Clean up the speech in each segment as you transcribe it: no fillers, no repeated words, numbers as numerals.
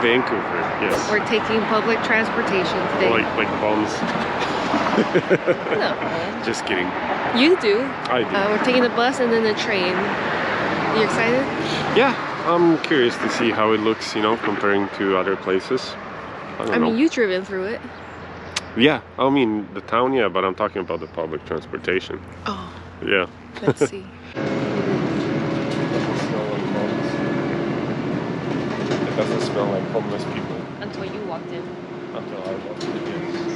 Vancouver, yes. We're taking public transportation today. Like bums. No. Just kidding. You do. I do. We're taking the bus and then the train. You excited? Yeah, I'm curious to see how it looks, you know, comparing to other places. I mean, you've driven through it. Yeah, I mean the town, yeah, but I'm talking about the public transportation. Oh. Yeah. Let's see. It doesn't smell like homeless people. Until you walked in. Until I walked in, yes.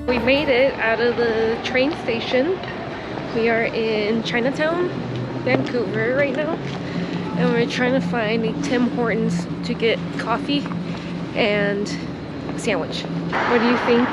We made it out of the train station. We are in Chinatown, Vancouver right now. And we're trying to find a Tim Hortons to get coffee and a sandwich. What do you think?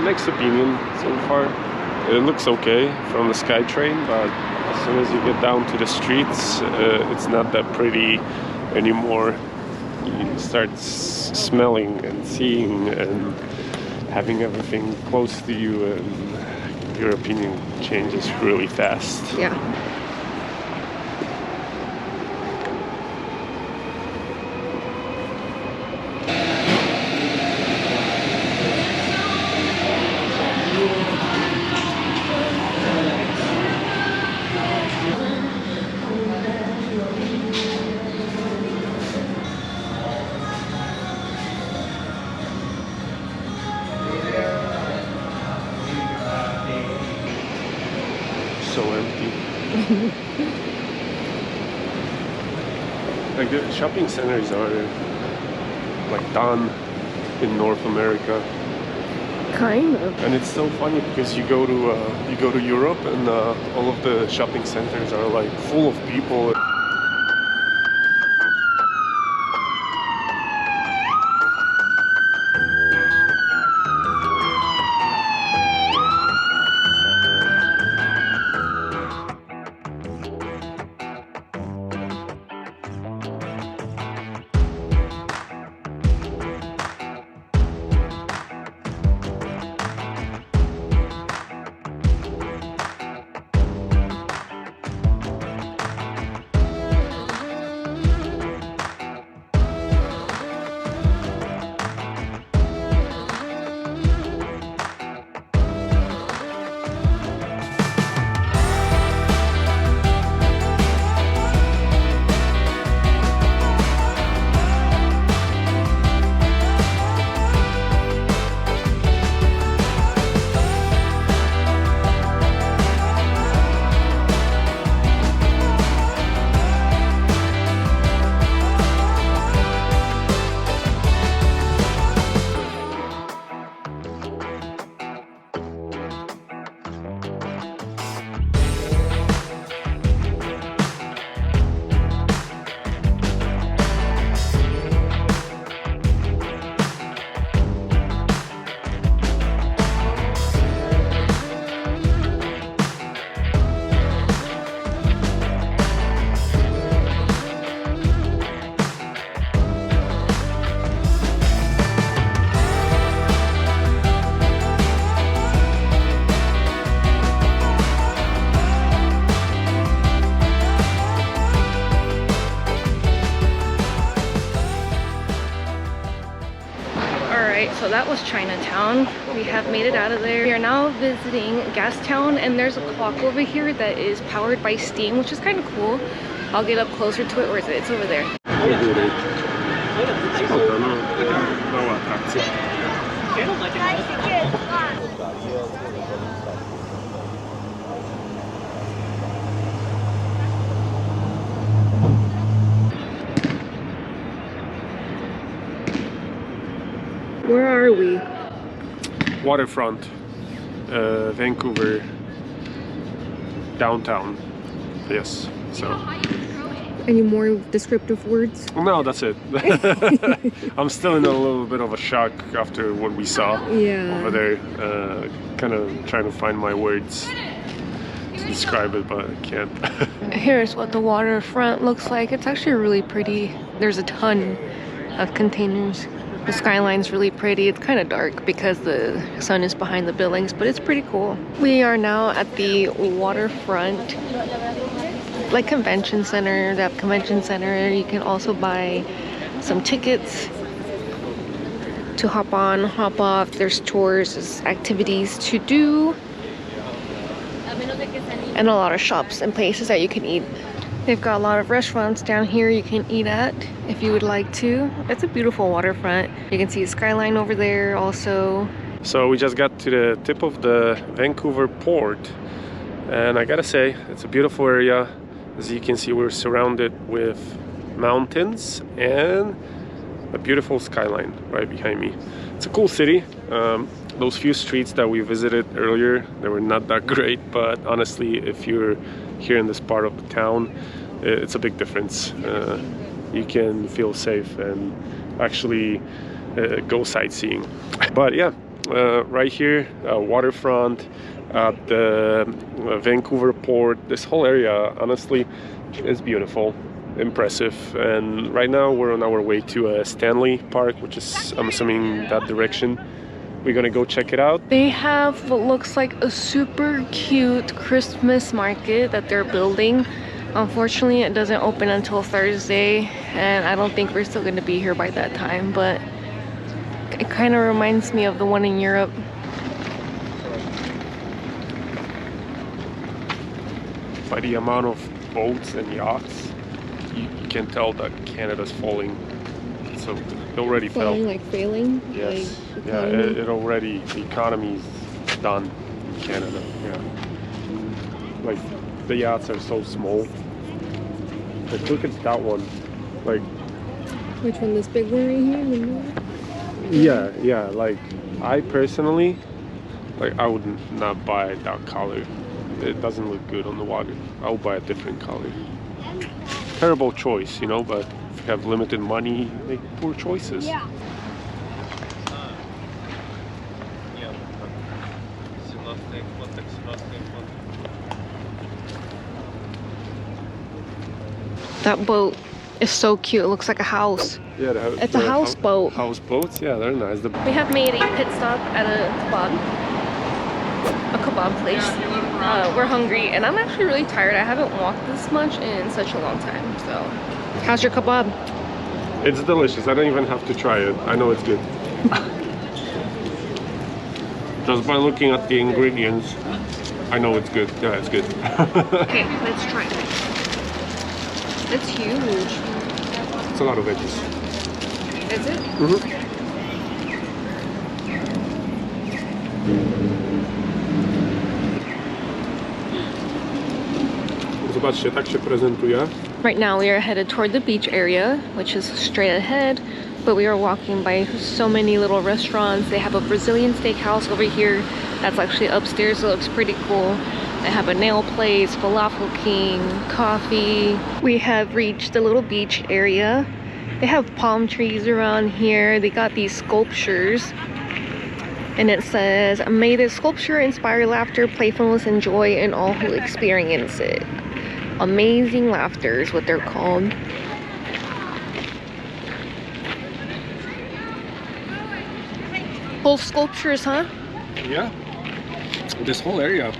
Mixed opinion so far. It looks okay from the SkyTrain, but as soon as you get down to the streets, it's not that pretty anymore. You start smelling and seeing and having everything close to you, and your opinion changes really fast. Yeah. So empty. Like the shopping centers are like done in North America. Kind of. And it's so funny because you go to Europe and all of the shopping centers are like full of people. that was Chinatown. We have made it out of there. We are now visiting Gas Town, and there's a clock over here that is powered by steam, which is kind of cool. I'll get up closer to it. Where is it? It's over there. Where are we? Waterfront, Vancouver, downtown. Yes, so. Any more descriptive words? No, that's it. I'm still in a little bit of a shock after what we saw over there. Kind of trying to find my words to describe it, but I can't. Here's what the waterfront looks like. It's actually really pretty. There's a ton of containers. The skyline's really pretty. It's kind of dark because the sun is behind the buildings, but it's pretty cool. We are now at the waterfront, like convention center. That convention center, you can also buy some tickets to hop on, hop off. There's tours, there's activities to do, and a lot of shops and places that you can eat. They've got a lot of restaurants down here you can eat at if you would like to. It's a beautiful waterfront. You can see the skyline over there also. So we just got to the tip of the Vancouver port, and I gotta say, it's a beautiful area. As you can see, we're surrounded with mountains and a beautiful skyline right behind me. It's a cool city. Those few streets that we visited earlier, they were not that great, but honestly, if you're here in this part of the town, it's a big difference. You can feel safe and actually go sightseeing. But yeah, right here, waterfront, at the Vancouver port, this whole area honestly is beautiful, impressive. And right now we're on our way to Stanley Park, which is, I'm assuming, that direction. We're gonna go check it out. They have what looks like a super cute Christmas market that they're building. Unfortunately, it doesn't open until Thursday, and I don't think we're still gonna be here by that time, but it kind of reminds me of the one in Europe. By the amount of boats and yachts, you can tell that Canada's falling. So it already fell. Like failing? Yes. Like yeah, it already, the economy's done in Canada. Yeah. Like the yachts are so small. Like look at that one. Like. Which one? This big one right here in the middle? Yeah. Like I personally, like I would not buy that color. It doesn't look good on the water. I'll buy a different color. Terrible choice, you know, but if you have limited money, make poor choices. Yeah. That boat is so cute. It looks like a house. Yeah, it's a houseboat. Houseboats? Yeah, they're nice. We have made a pit stop at a kebab place. We're hungry, and I'm actually really tired. I haven't walked this much in such a long time. So, how's your kebab? It's delicious. I don't even have to try it. I know it's good. Just by looking at the ingredients, I know it's good. Yeah, it's good. Okay, let's try it. It's huge. It's a lot of veggies. Is it? Mm-hmm. Zobaczcie, tak się prezentuje. Right now we are headed toward the beach area, which is straight ahead, but we are walking by so many little restaurants. They have a Brazilian steakhouse over here that's actually upstairs. It looks pretty cool. They have a nail place, Falafel King, coffee. We have reached the little beach area. They have palm trees around here. They got these sculptures, and it says, "May this sculpture inspire laughter, playfulness, and joy in all who experience it." Amazing Laughter is what they're called. Full sculptures, huh? Yeah. This whole area,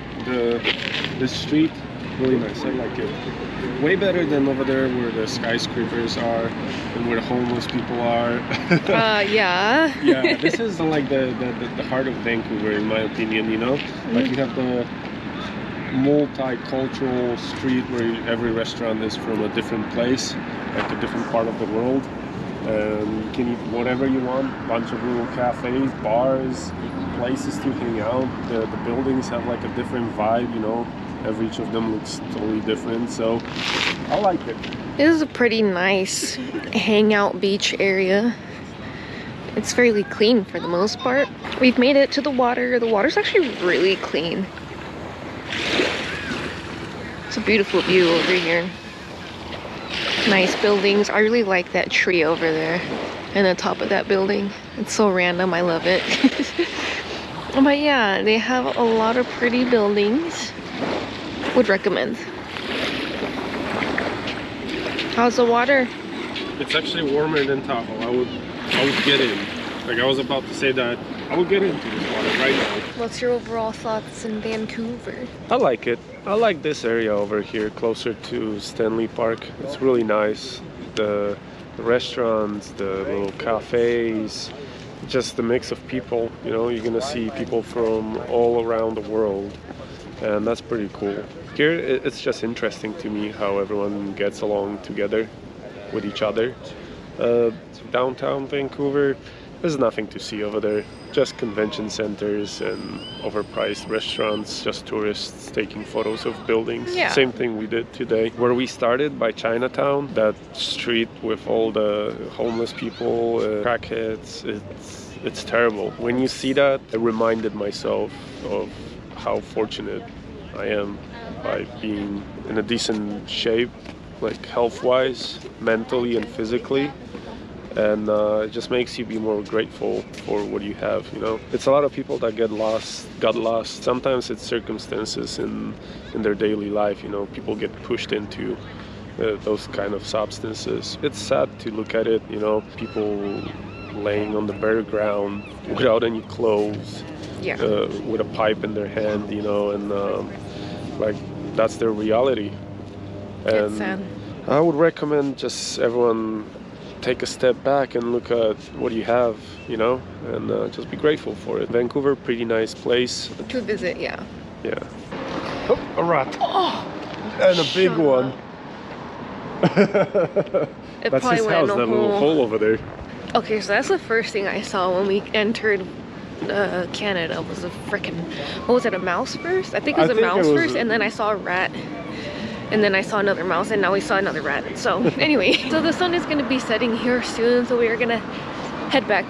this street Really nice. I like it. Way better than over there where the skyscrapers are and where the homeless people are. Yeah. Yeah, this is like the heart of Vancouver, in my opinion, you know? Like you have the multicultural street where every restaurant is from a different place, like a different part of the world. You can eat whatever you want. Bunch of little cafes, bars, places to hang out. The buildings have like a different vibe, you know. Each of them looks totally different, so I like it. This is a pretty nice hangout beach area. It's fairly clean for the most part. We've made it to the water. The water's actually really clean. It's a beautiful view over here. Nice buildings. I really like that tree over there and the top of that building. It's so random. I love it. But yeah, they have a lot of pretty buildings. Would recommend. How's the water? It's actually warmer than Tahoe. I would get in. Like I was about to say that I would get into this water right now. What's your overall thoughts in Vancouver? I like it. I like this area over here, closer to Stanley Park. It's really nice. The restaurants, the little cafes, just the mix of people. You know, you're gonna see people from all around the world, and that's pretty cool. Here, it's just interesting to me how everyone gets along together with each other. Downtown Vancouver, there's nothing to see over there. Just convention centers and overpriced restaurants, just tourists taking photos of buildings. Yeah. Same thing we did today. Where we started, by Chinatown, that street with all the homeless people, crackheads, it's terrible. When you see that, I reminded myself of how fortunate I am by being in a decent shape, like health-wise, mentally and physically, and it just makes you be more grateful for what you have, you know. It's a lot of people that got lost. Sometimes it's circumstances in their daily life, you know. People get pushed into those kind of substances. It's sad to look at it, you know, people laying on the bare ground without any clothes, Yeah. with a pipe in their hand, you know, and like that's their reality. And It's sad. I would recommend just everyone take a step back and look at what you have, you know, and just be grateful for it. Vancouver, pretty nice place. To visit, yeah. Yeah. Oh, a rat. Oh, And a big one. It That's probably his went house, in that a little hole over there. Okay, so that's the first thing I saw when we entered Canada was a frickin', what was it, a mouse first? I think it was a mouse first, and then I saw a rat, and then I saw another mouse, and now we saw another rat. So anyway, so the sun is gonna be setting here soon, so we are gonna head back.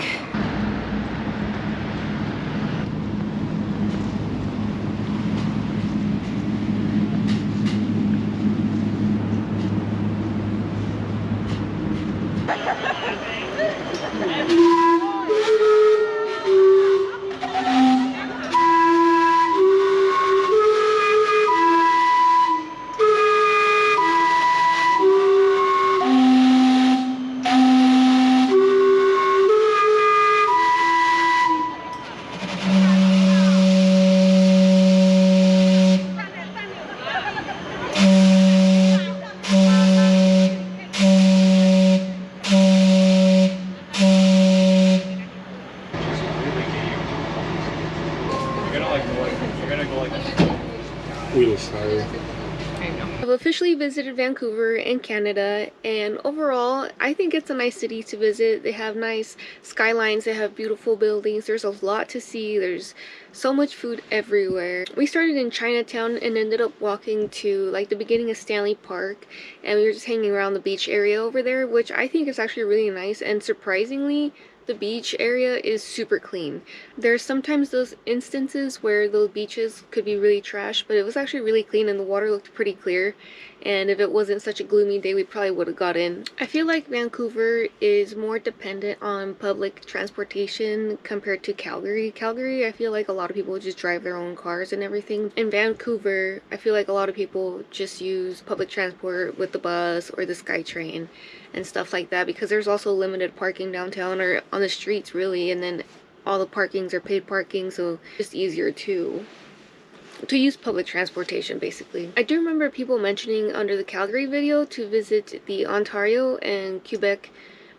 I've officially visited Vancouver in Canada, and overall I think it's a nice city to visit. They have nice skylines, they have beautiful buildings, there's a lot to see, there's so much food everywhere. We started in Chinatown and ended up walking to like the beginning of Stanley Park, and we were just hanging around the beach area over there, which I think is actually really nice, and surprisingly the beach area is super clean. There's sometimes those instances where those beaches could be really trash, but it was actually really clean and the water looked pretty clear. And if it wasn't such a gloomy day, we probably would have got in. I feel like Vancouver is more dependent on public transportation compared to Calgary. Calgary, I feel like a lot of people just drive their own cars and everything. In Vancouver, I feel like a lot of people just use public transport with the bus or the SkyTrain and stuff like that, because there's also limited parking downtown or on the streets really, and then all the parkings are paid parking, so it's just easier too. to use public transportation, basically. I do remember people mentioning under the Calgary video to visit the Ontario and Quebec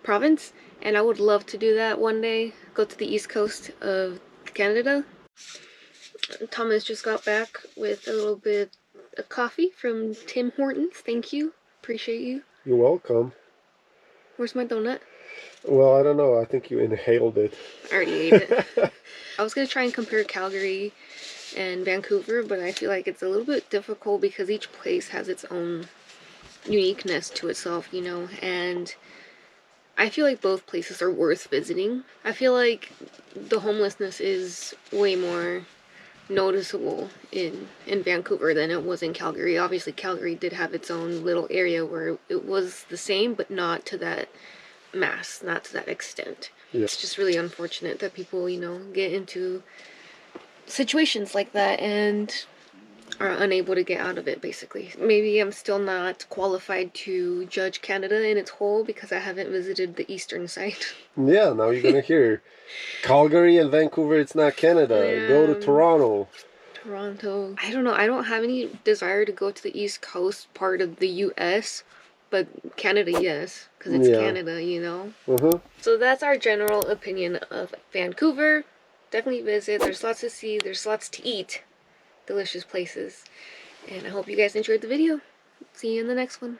province, and I would love to do that one day. Go to the east coast of Canada. Thomas just got back with a little bit of coffee from Tim Hortons. Thank you. Appreciate you. You're welcome. Where's my donut? Well, I don't know. I think you inhaled it. I already ate it. I was going to try and compare Calgary and Vancouver, but I feel like it's a little bit difficult because each place has its own uniqueness to itself, you know, and I feel like both places are worth visiting. I feel like the homelessness is way more noticeable in Vancouver than it was in Calgary. Obviously, Calgary did have its own little area where it was the same, but not to that mass, not to that extent. Yeah. It's just really unfortunate that people, you know, get into situations like that and are unable to get out of it, basically. Maybe I'm still not qualified to judge Canada in its whole because I haven't visited the eastern side. Yeah, now you're gonna hear Calgary and Vancouver, it's not Canada. Go to Toronto. I don't know. I don't have any desire to go to the east coast part of the US, but Canada, yes, because it's Canada, you know. So that's our general opinion of Vancouver. Definitely visit. There's lots to see. There's lots to eat. Delicious places. And I hope you guys enjoyed the video. See you in the next one.